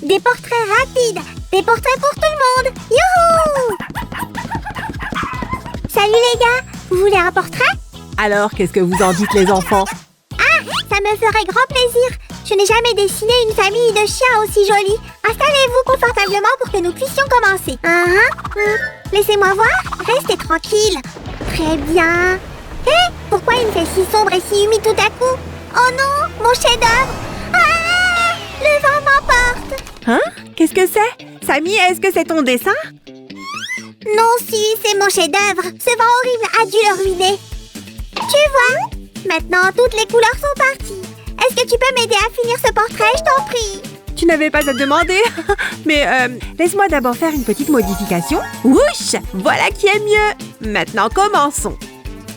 Des portraits rapides, des portraits pour tout le monde. Youhou! Salut les gars, vous voulez un portrait? Alors, qu'est-ce que vous en dites les enfants? Ça me ferait grand plaisir. Je n'ai jamais dessiné une famille de chiens aussi jolie. Installez-vous confortablement pour que nous puissions commencer. Laissez-moi voir. Restez tranquille. Très bien. Hé, pourquoi il fait si sombre et si humide tout à coup? Oh non, mon chef-d'œuvre. Ah, le vent m'emporte. Hein? Qu'est-ce que c'est? Samy, est-ce que c'est ton dessin? Non, si, c'est mon chef-d'œuvre. Ce vent horrible a dû le ruiner. Tu vois? Maintenant, toutes les couleurs sont parties. Est-ce que tu peux m'aider à finir ce portrait, je t'en prie? Tu n'avais pas à demander. Mais laisse-moi d'abord faire une petite modification. Wouch! Voilà qui est mieux. Maintenant, commençons.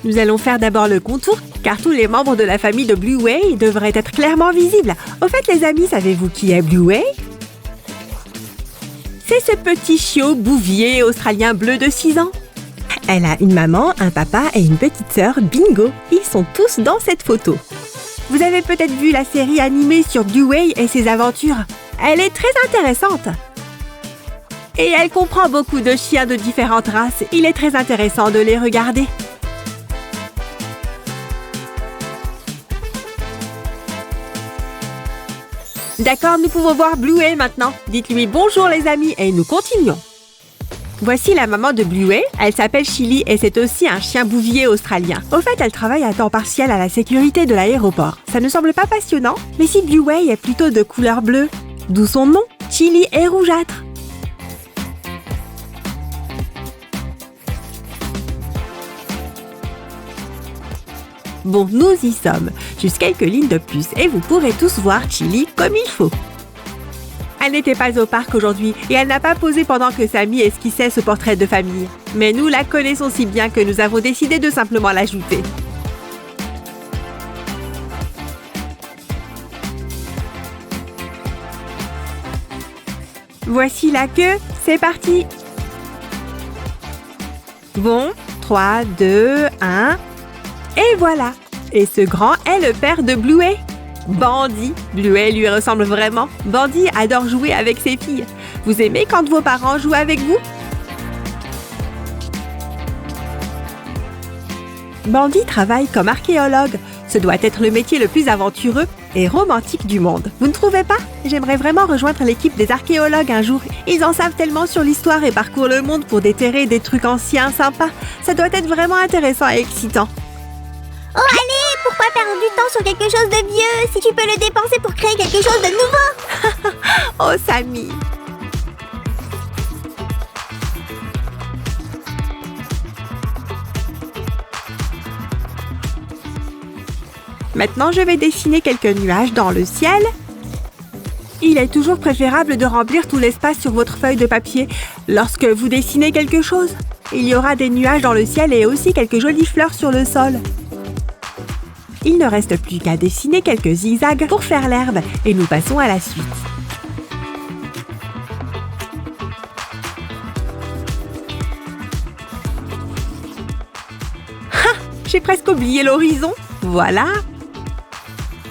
Nous allons faire d'abord le contour, car tous les membres de la famille de Blueway devraient être clairement visibles. Au fait, les amis, savez-vous qui est Blueway? C'est ce petit chiot bouvier australien bleu de 6 ans. Elle a une maman, un papa et une petite sœur, Bingo. Ils sont tous dans cette photo. Vous avez peut-être vu la série animée sur Blueway et ses aventures. Elle est très intéressante. Et elle comprend beaucoup de chiens de différentes races. Il est très intéressant de les regarder. D'accord, nous pouvons voir Blueway maintenant. Dites-lui bonjour les amis et nous continuons. Voici la maman de Blueway. Elle s'appelle Chili et c'est aussi un chien bouvier australien. Au fait, elle travaille à temps partiel à la sécurité de l'aéroport. Ça ne semble pas passionnant, mais si Blueway est plutôt de couleur bleue, d'où son nom, Chili est rougeâtre. Bon, nous y sommes. Juste quelques lignes de plus et vous pourrez tous voir Chili comme il faut. Elle n'était pas au parc aujourd'hui et elle n'a pas posé pendant que Samy esquissait ce portrait de famille. Mais nous la connaissons si bien que nous avons décidé de simplement l'ajouter. Voici la queue, c'est parti! Bon, 3, 2, 1... Et voilà! Et ce grand est le père de Blueway. Bandy. Blueway lui ressemble vraiment. Bandy adore jouer avec ses filles. Vous aimez quand vos parents jouent avec vous? Bandy travaille comme archéologue. Ce doit être le métier le plus aventureux et romantique du monde. Vous ne trouvez pas? J'aimerais vraiment rejoindre l'équipe des archéologues un jour. Ils en savent tellement sur l'histoire et parcourent le monde pour déterrer des trucs anciens sympas. Ça doit être vraiment intéressant et excitant. Oh allez, pourquoi perdre du temps sur quelque chose de vieux si tu peux le dépenser pour créer quelque chose de nouveau? Oh Samy! Maintenant, je vais dessiner quelques nuages dans le ciel. Il est toujours préférable de remplir tout l'espace sur votre feuille de papier lorsque vous dessinez quelque chose. Il y aura des nuages dans le ciel et aussi quelques jolies fleurs sur le sol. Il ne reste plus qu'à dessiner quelques zigzags pour faire l'herbe et nous passons à la suite. Ah, j'ai presque oublié l'horizon. Voilà.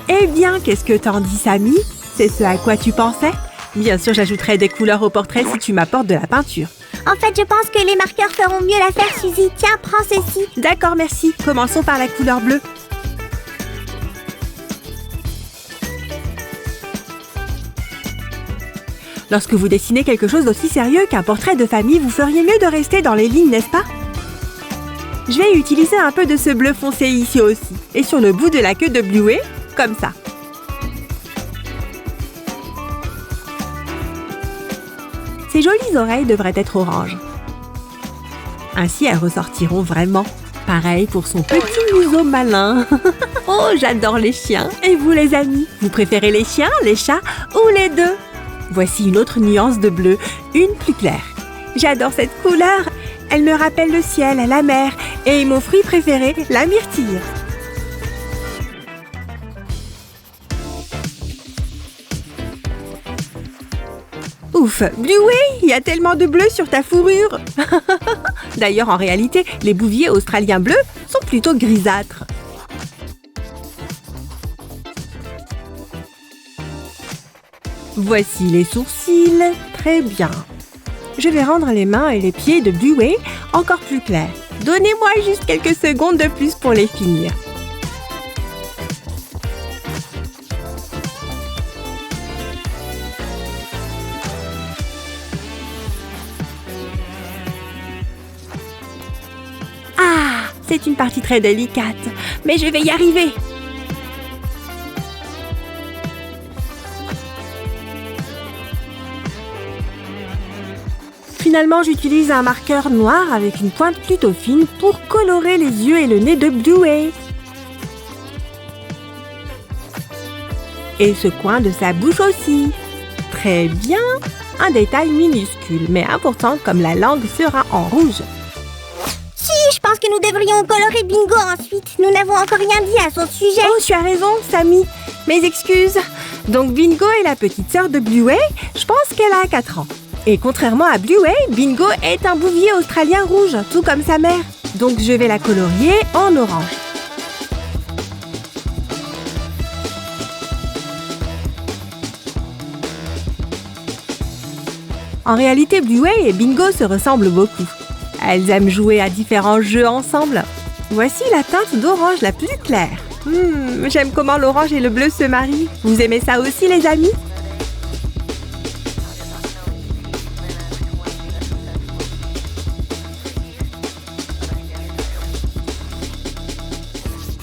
Eh bien, qu'est-ce que t'en dis, Samy? C'est ce à quoi tu pensais? Bien sûr, j'ajouterai des couleurs au portrait si tu m'apportes de la peinture. En fait, je pense que les marqueurs feront mieux l'affaire, Suzy. Tiens, prends ceci. D'accord, merci. Commençons par la couleur bleue. Lorsque vous dessinez quelque chose d'aussi sérieux qu'un portrait de famille, vous feriez mieux de rester dans les lignes, n'est-ce pas? Je vais utiliser un peu de ce bleu foncé ici aussi, et sur le bout de la queue de Blueway, comme ça. Ses jolies oreilles devraient être oranges. Ainsi, elles ressortiront vraiment. Pareil pour son petit museau malin. Oh, j'adore les chiens. Et vous, les amis? Vous préférez les chiens, les chats ou les deux? Voici une autre nuance de bleu, une plus claire. J'adore cette couleur. Elle me rappelle le ciel, la mer et mon fruit préféré, la myrtille. Ouf, Blueway, il y a tellement de bleu sur ta fourrure. D'ailleurs, en réalité, les bouviers australiens bleus sont plutôt grisâtres. Voici les sourcils. Très bien. Je vais rendre les mains et les pieds de Bluey encore plus clairs. Donnez-moi juste quelques secondes de plus pour les finir. Ah, c'est une partie très délicate, mais je vais y arriver. Finalement, j'utilise un marqueur noir avec une pointe plutôt fine pour colorer les yeux et le nez de Bluey. Et ce coin de sa bouche aussi. Très bien. Un détail minuscule, mais important comme la langue sera en rouge. Si, je pense que nous devrions colorer Bingo ensuite. Nous n'avons encore rien dit à son sujet. Oh, tu as raison, Sammy. Mes excuses. Donc Bingo est la petite sœur de Bluey. Je pense qu'elle a 4 ans. Et contrairement à Bluey, Bingo est un bouvier australien rouge, tout comme sa mère. Donc je vais la colorier en orange. En réalité, Bluey et Bingo se ressemblent beaucoup. Elles aiment jouer à différents jeux ensemble. Voici la teinte d'orange la plus claire. J'aime comment l'orange et le bleu se marient. Vous aimez ça aussi, les amis?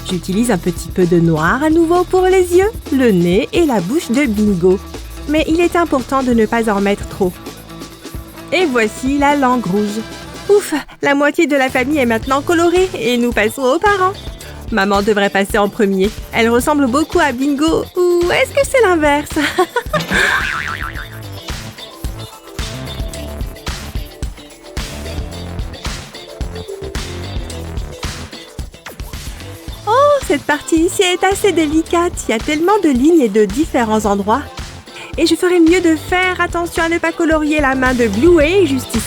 J'utilise un petit peu de noir à nouveau pour les yeux, le nez et la bouche de Bingo. Mais il est important de ne pas en mettre trop. Et voici la langue rouge. Ouf, la moitié de la famille est maintenant colorée et nous passons aux parents. Maman devrait passer en premier. Elle ressemble beaucoup à Bingo. Ou est-ce que c'est l'inverse? Cette partie ici est assez délicate. Il y a tellement de lignes et de différents endroits. Et je ferais mieux de faire attention à ne pas colorier la main de Bluey juste ici.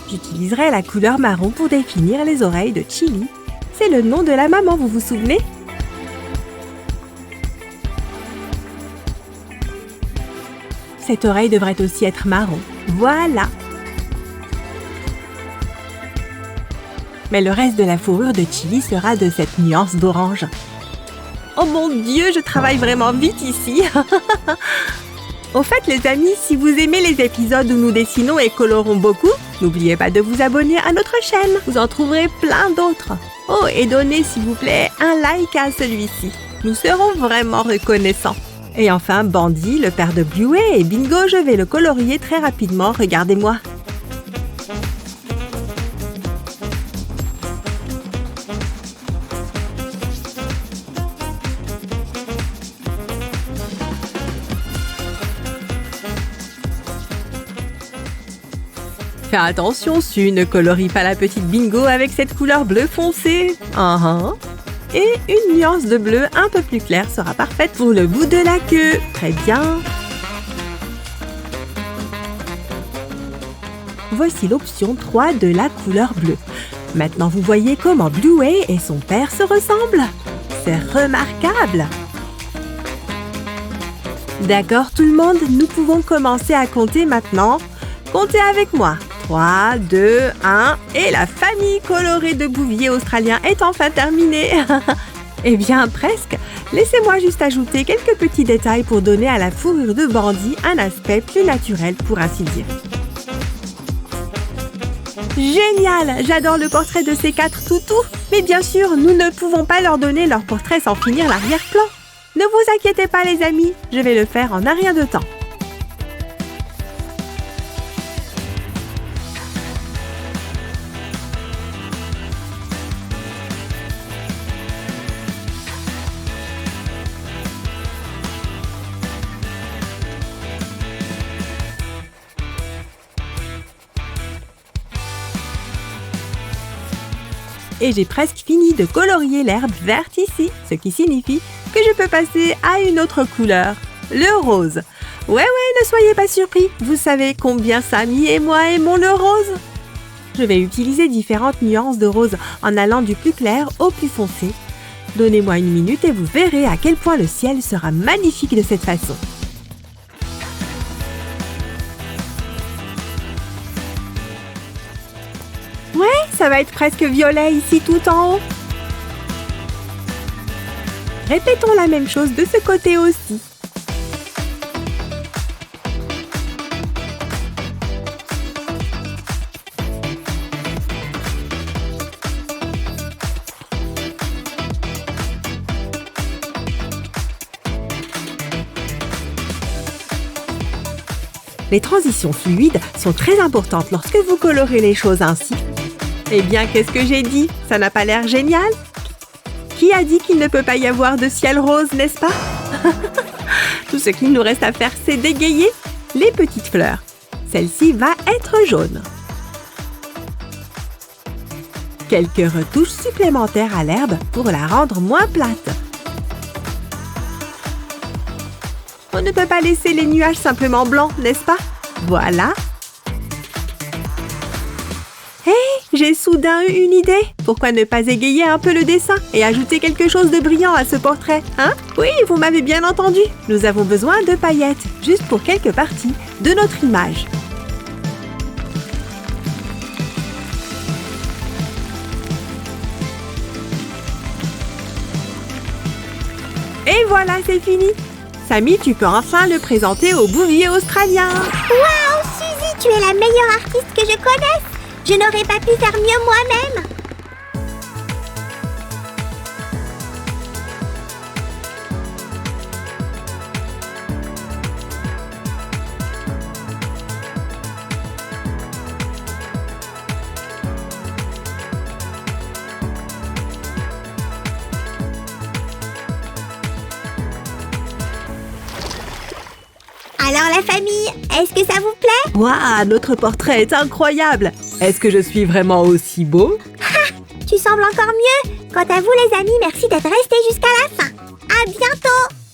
J'utiliserai la couleur marron pour définir les oreilles de Chili. C'est le nom de la maman, vous vous souvenez? Cette oreille devrait aussi être marron. Voilà! Mais le reste de la fourrure de Chili sera de cette nuance d'orange. Oh mon Dieu, je travaille vraiment vite ici! Au fait, les amis, si vous aimez les épisodes où nous dessinons et colorons beaucoup, n'oubliez pas de vous abonner à notre chaîne. Vous en trouverez plein d'autres. Oh, et donnez s'il vous plaît un like à celui-ci. Nous serons vraiment reconnaissants. Et enfin, Bandy, le père de Bluey et Bingo, je vais le colorier très rapidement, regardez-moi. Fais attention, Sue, ne colorie pas la petite Bingo avec cette couleur bleu foncé. Et une nuance de bleu un peu plus claire sera parfaite pour le bout de la queue. Très bien. Voici l'option 3 de la couleur bleue. Maintenant, vous voyez comment Bluey et son père se ressemblent. C'est remarquable. D'accord tout le monde, nous pouvons commencer à compter maintenant. Comptez avec moi. 3, 2, 1, et la famille colorée de bouviers australiens est enfin terminée. Eh bien, presque. Laissez-moi juste ajouter quelques petits détails pour donner à la fourrure de Bandy un aspect plus naturel, pour ainsi dire. Génial! J'adore le portrait de ces 4 toutous. Mais bien sûr, nous ne pouvons pas leur donner leur portrait sans finir l'arrière-plan. Ne vous inquiétez pas, les amis. Je vais le faire en un rien de temps. Et j'ai presque fini de colorier l'herbe verte ici, ce qui signifie que je peux passer à une autre couleur, le rose. Ouais, ne soyez pas surpris, vous savez combien Sammy et moi aimons le rose. je vais utiliser différentes nuances de rose en allant du plus clair au plus foncé. Donnez-moi une minute et vous verrez à quel point le ciel sera magnifique de cette façon. Ouais, ça va être presque violet ici tout en haut. Répétons la même chose de ce côté aussi. Les transitions fluides sont très importantes lorsque vous colorez les choses ainsi. Eh bien, qu'est-ce que j'ai dit? Ça n'a pas l'air génial? Qui a dit qu'il ne peut pas y avoir de ciel rose, n'est-ce pas? Tout ce qu'il nous reste à faire, c'est d'égayer les petites fleurs. Celle-ci va être jaune. Quelques retouches supplémentaires à l'herbe pour la rendre moins plate. On ne peut pas laisser les nuages simplement blancs, n'est-ce pas? Voilà. Hé, j'ai soudain eu une idée. Pourquoi ne pas égayer un peu le dessin et ajouter quelque chose de brillant à ce portrait, hein? Oui, vous m'avez bien entendu. Nous avons besoin de paillettes, juste pour quelques parties de notre image. Et voilà, c'est fini. Sammy, tu peux enfin le présenter au bouvier australien. Waouh, Suzy, tu es la meilleure artiste que je connaisse. Je n'aurais pas pu faire mieux moi-même. Alors la famille, est-ce que ça vous plaît? Waouh, notre portrait est incroyable. Est-ce que je suis vraiment aussi beau? Tu sembles encore mieux. Quant à vous les amis, merci d'être restés jusqu'à la fin. À bientôt!